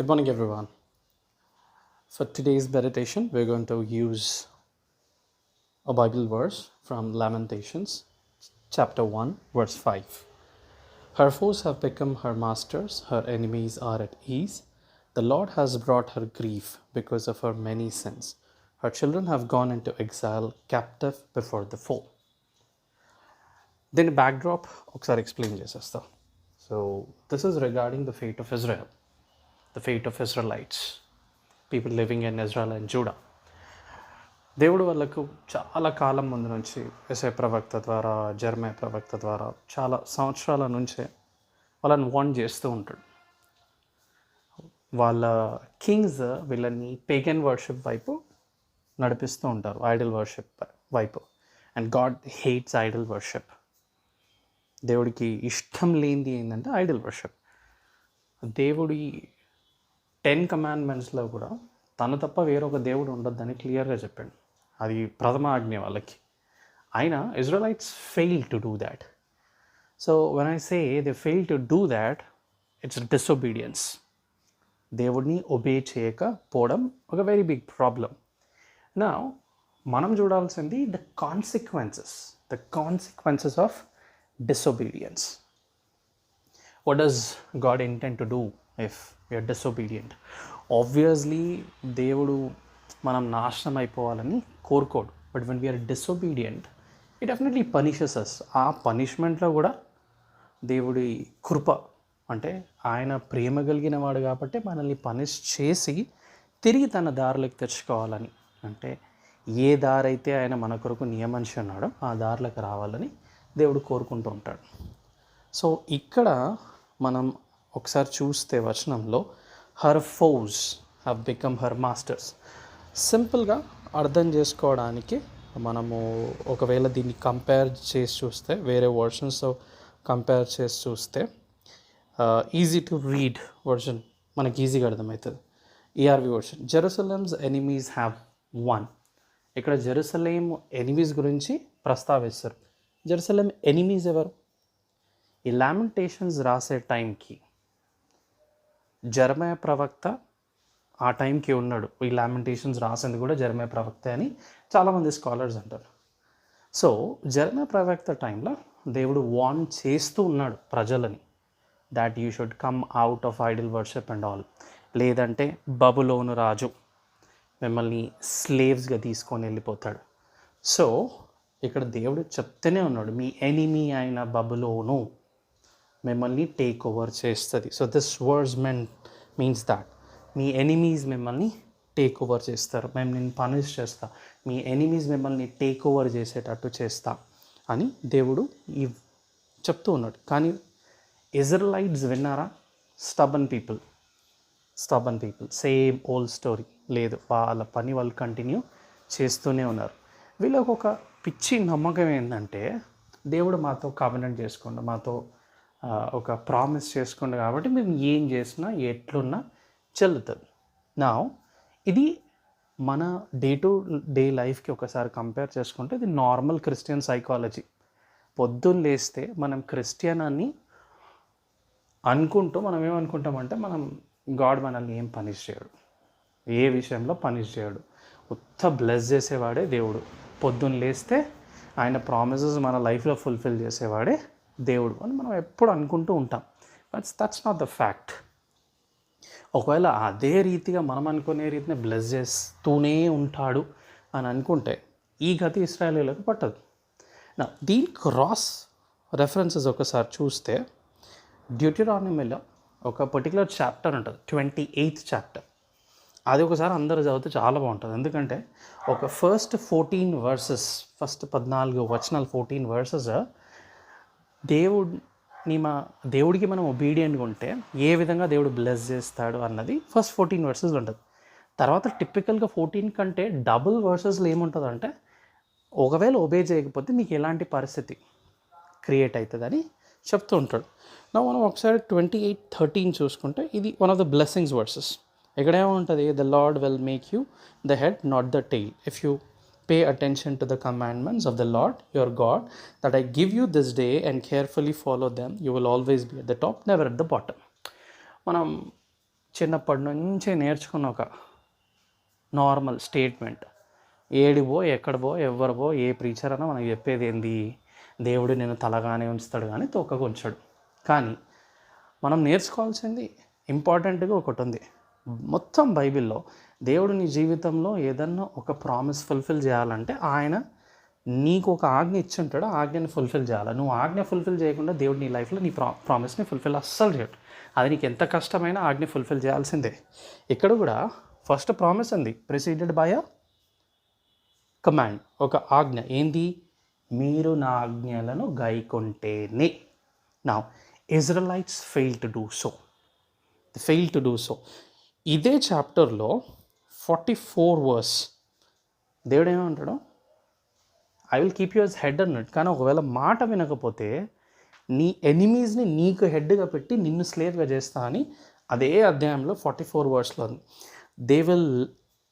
Good morning, everyone. For today's meditation, we're going to use a Bible verse from Lamentations, chapter 1, verse 5. Her foes have become her masters, her enemies are at ease. The Lord has brought her grief because of her many sins. Her children have gone into exile, captive before the foe. దీని backdrop ఒకసారి explain చేసేస్తా. So this is regarding the fate of Israel, the fate of Israelites, people living in Israel and JUDA. దేవుడు వాళ్ళకు చాలా కాలం ముందు నుంచి యెషయా ప్రవక్త ద్వారా, జెరమయా ప్రవక్త ద్వారా చాలా సంవత్సరాల నుంచే వాళ్ళని వార్న్ చేస్తూ ఉంటాడు. వాళ్ళ కింగ్స్ వీళ్ళని పేగన్ వర్షిప్ వైపు నడిపిస్తూ ఉంటారు, ఐడల్ వర్షిప్ వైపు. And God hates idol worship. దేవుడికి ఇష్టం లేనిది ఏంటంటే ఐడల్ వర్షిప్. దేవుడి 10 కమాండ్మెంట్స్లో కూడా తను తప్ప వేరొక దేవుడు ఉండొద్దని క్లియర్గా చెప్పాడు. అది ప్రథమ ఆజ్ఞ వాళ్ళకి. అయినా Israelites fail to do that. So when I say they fail to do that, it's disobedience. దేవుడిని ఒబే చేయకపోవడం ఒక వెరీ బిగ్ ప్రాబ్లం. నా మనం చూడాల్సింది the consequences of disobedience. What does God intend to do if we are disobedient? Obviously దేవుడు మనం నాశనం అయిపోవాలని కోరుకోడు. But when we are disobedient, it definitely punishes us. ఆ పనిష్మెంట్లో కూడా దేవుడి కృప, అంటే ఆయన ప్రేమ కలిగిన వాడు కాబట్టి మనల్ని పనిష్ చేసి తిరిగి తన దారిలోకి తెచ్చుకోవాలని, అంటే ఏ దారి అయితే ఆయన మన కొరకు నియమించి ఉన్నాడో ఆ దారిలోకి రావాలని దేవుడు కోరుకుంటూ ఉంటాడు. సో ఇక్కడ మనం ఒకసారి చూస్తే వచనంలో her pose have become her masters. సింపుల్గా అర్థం చేసుకోవడానికి మనము ఒకవేళ దీన్ని కంపేర్ చేసి చూస్తే, వేరే వర్షన్స్ కంపేర్ చేసి చూస్తే, ఈజీ టు రీడ్ వర్షన్ మనకి ఈజీగా అర్థమవుతుంది. ERV version, Jerusalem's enemies have won. ఇక్కడ జెరూసలేం ఎనిమీస్ గురించి ప్రస్తావిస్తారు. జెరూసలేం ఎనిమీస్ ఎవరు? ఈ లామెంటేషన్స్ రాసే టైంకి జెరమయా ప్రవక్త ఆ టైంకి ఉన్నాడు. ఈ లామెంటేషన్స్ రాసింది కూడా జెరమయా ప్రవక్త అని చాలామంది స్కాలర్స్ అంటారు. సో జెరమయా ప్రవక్త టైంలో దేవుడు వార్న్ చేస్తూ ఉన్నాడు ప్రజలని, that you should come out of Idol worship and all. లేదంటే బబులోను రాజు మిమ్మల్ని స్లేవ్స్గా తీసుకొని వెళ్ళిపోతాడు. సో ఇక్కడ దేవుడు చెప్తూనే ఉన్నాడు, మీ ఎనిమీ అయిన బబులోను మిమ్మల్ని టేక్ ఓవర్ చేస్తుంది. So this words means that me enemies మిమ్మల్ని టేక్ ఓవర్ చేస్తారు, మేము నేను పనిష్ చేస్తా, మీ ఎనిమీస్ మిమ్మల్ని టేక్ ఓవర్ చేసేటట్టు చేస్తా అని దేవుడు ఈ చెప్తూ ఉన్నాడు. కానీ ఇజ్రాయలైట్స్ విన్నారా? Stubborn people, same old story. లేదు, వాళ్ళ పని వాళ్ళు కంటిన్యూ చేస్తూనే ఉన్నారు. వీళ్ళకు ఒక పిచ్చి నమ్మకం ఏంటంటే, దేవుడు మాతో కామెంట్ చేసుకోండి, మాతో ఒక ప్రామిస్ చేసుకోండి కాబట్టి మేము ఏం చేసినా ఎట్లున్నా చెల్లుతుంది. నా ఇది మన డే టు డే లైఫ్కి ఒకసారి కంపేర్ చేసుకుంటే ఇది నార్మల్ క్రిస్టియన్ సైకాలజీ. పొద్దున్న లేస్తే మనం క్రిస్టియన్ అని అనుకుంటూ మనం ఏమనుకుంటామంటే, మనం గాడ్ మనల్ని ఏం పనిష్ చేయడు, ఏ విషయంలో పనిష్ చేయడు, ఉత్త బ్లెస్ చేసేవాడే దేవుడు. పొద్దున్న లేస్తే ఆయన ప్రామిసెస్ మన లైఫ్లో ఫుల్ఫిల్ చేసేవాడే దేవుడు అని మనం ఎప్పుడు అనుకుంటూ ఉంటాం. But that's not the fact. ఒకవేళ అదే రీతిగా మనం అనుకునే రీతిని బ్లెస్ చేస్తూనే ఉంటాడు అని అనుకుంటే ఈ గతి ఇశ్రాయేలీయులకు పట్టదు. నా దీని క్రాస్ రెఫరెన్సెస్ ఒకసారి చూస్తే డ్యూటెరానమీలో ఒక పర్టికులర్ చాప్టర్ ఉంటుంది, 28th చాప్టర్. అది ఒకసారి అందరూ చదివితే చాలా బాగుంటుంది. ఎందుకంటే ఒక ఫస్ట్ 14 వర్సెస్, ఫస్ట్ 14 వచనాలు, 14 వర్సెస్ దేవుడికి మనం ఒబీడియంట్గా ఉంటే ఏ విధంగా దేవుడు బ్లెస్ చేస్తాడు అన్నది ఫస్ట్ 14 వర్సెస్ ఉంటుంది. తర్వాత టిపికల్గా 14 కంటే డబుల్ వర్సెస్లో ఏముంటుందంటే, ఒకవేళ ఒబే చేయకపోతే మీకు ఎలాంటి పరిస్థితి క్రియేట్ అవుతుందని చెప్తూ ఉంటాడు. మనం ఒకసారి 28:13 చూసుకుంటే ఇది one of the blessings verses. ఇక్కడ ఏముంటుంది? The Lord will make you the head not the tail if you pay attention to the commandments of the Lord your God that I give you this day and carefully follow them you will always be at the top, never at the bottom. మనం చిన్నప్పటి నుంచి నేర్చుకున్న ఒక normal statement. ఏడిపో ఎక్కడపో ఎవరిపో ఏ preacher అన్నా మనకు చెప్పేది ఏంది, దేవుడు నేను తలగానే ఉంచుతాడు కానీ తొక్కకు ఉంచాడు. కానీ మనం నేర్చుకోవాల్సింది ఇంపార్టెంట్గా ఒకటి ఉంది. మొత్తం బైబిల్లో దేవుడు నీ జీవితంలో ఏదన్నా ఒక ప్రామిస్ ఫుల్ఫిల్ చేయాలంటే ఆయన నీకు ఒక ఆజ్ఞ ఇచ్చుంటాడు, ఆ ఆజ్ఞని ఫుల్ఫిల్ చేయాలి. నువ్వు ఆజ్ఞ ఫుల్ఫిల్ చేయకుండా దేవుడు నీ లైఫ్లో నీ ప్రామిస్ని ఫుల్ఫిల్ అస్సలు చేయడు. అది నీకు ఎంత కష్టమైనా ఆజ్ఞ ఫుల్ఫిల్ చేయాల్సిందే. ఇక్కడ కూడా ఫస్ట్ ప్రామిస్ ఉంది, ప్రిసీడెడ్ బై అ కమాండ్, ఒక ఆజ్ఞ. ఏంది? మీరు నా ఆజ్ఞలను గైకొంటేనే. నా Israelites fail to do so. ఇదే చాప్టర్లో 44 వర్స్ దేవుడు ఏమంటాడు, I will keep you as head అన్నట్టు. కానీ ఒకవేళ మాట వినకపోతే నీ ఎనిమీస్ని నీకు హెడ్గా పెట్టి నిన్ను స్లేవ్గా చేస్తా అని అదే అధ్యాయంలో 44 వర్స్లో ఉంది. They will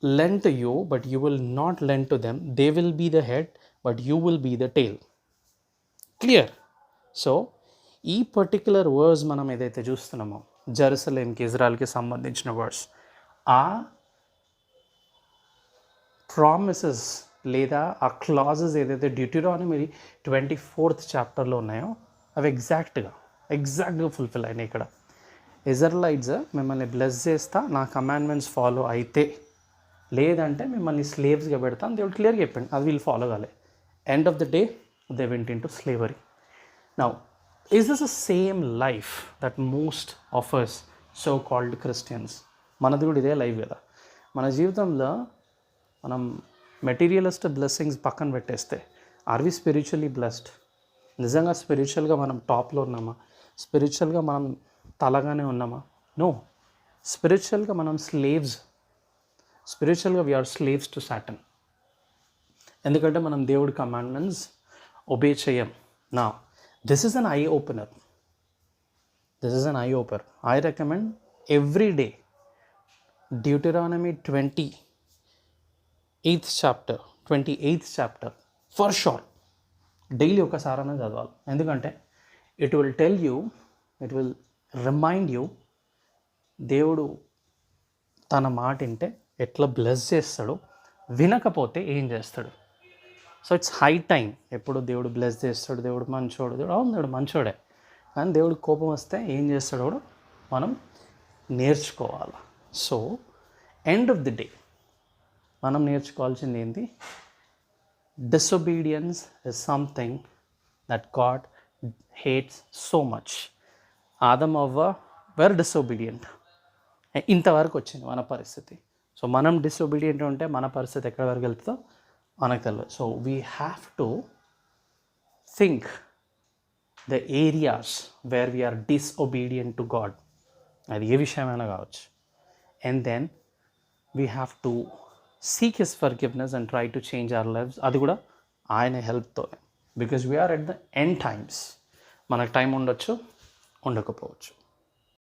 lend to you but you will not lend to them, they will be the head but you will be the tail. Clear? So ఈ పర్టిక్యులర్ వర్డ్స్ మనం ఏదైతే చూస్తున్నామో జెరూసలేంకి, ఇజ్రాయెల్కి సంబంధించిన వర్డ్స్, ఆ ప్రామిసెస్ లేదా ఆ క్లాజెస్ ఏదైతే డ్యూటెరానమీ 24th చాప్టర్లో ఉన్నాయో అవి ఎగ్జాక్ట్గా ఫుల్ఫిల్ అయినాయి. ఇక్కడ ఇజ్రాయెలైట్స్ మిమ్మల్ని బ్లెస్ చేస్తా నా కమాండ్మెంట్స్ ఫాలో అయితే, లేదంటే మిమ్మల్ని స్లేవ్స్గా పెడతాను దేవుడు క్లియర్గా చెప్పండి. అది వీళ్ళు ఫాలో కాలే. End of the day they went into slavery. Now is this the same life that most of us so called Christians? మనది కూడా ఇదే లైఫ్ కదా. మన జీవితంలో మనం మెటీరియలిస్ట్ బ్లెస్సింగ్స్ పక్కన పెట్టేస్తే ఆర్ వి స్పిరిచువల్లీ బ్లెస్డ్? నిజంగా స్పిరిచువల్గా మనం టాప్లో ఉన్నామా? స్పిరిచువల్గా మనం తలగానే ఉన్నామా? నో. స్పిరిచువల్గా మనం స్పిరిచువల్గా వీఆర్ స్లేవ్స్ టు సాటన్. ఎందుకంటే మనం దేవుడి కమాండ్మెంట్స్ ఒబే చేయం. నా this is an eye opener. I recommend every day Deuteronomy 28th chapter for sure daily ఒకసారైనా చదవాలి. ఎందుకంటే ఇట్ విల్ రిమైండ్ యూ దేవుడు తన మాట వింటే ఎట్లా బ్లెస్ చేస్తాడో, వినకపోతే ఏం చేస్తాడు. So it's high time. ఎప్పుడు దేవుడు బ్లెస్ చేస్తాడు, దేవుడు మంచోడు, దేవుడు మంచోడే, కానీ దేవుడు కోపం వస్తే ఏం చేస్తాడో కూడా మనం నేర్చుకోవాలి. So end of the day మనం నేర్చుకోవాల్సింది ఏంటి? Disobedience is something that God hates so much. Adam అవ్వ వెర్ డిసొబీడియంట్. ఇంతవరకు వచ్చింది మన పరిస్థితి. సో మనం డిసొబీడియంట్ ఉంటే మన పరిస్థితి ఎక్కడి వరకు వెళ్తుందో మనకు తెలియదు. So we have to think the areas where we are disobedient to God. అది ఏ విషయమైనా కావచ్చు. And then we have to seek his forgiveness and try to change our lifes. అది కూడా ఆయన హెల్ప్తోనే. Because we are at the end times. మనకు time ఉండొచ్చు, ఉండకపోవచ్చు.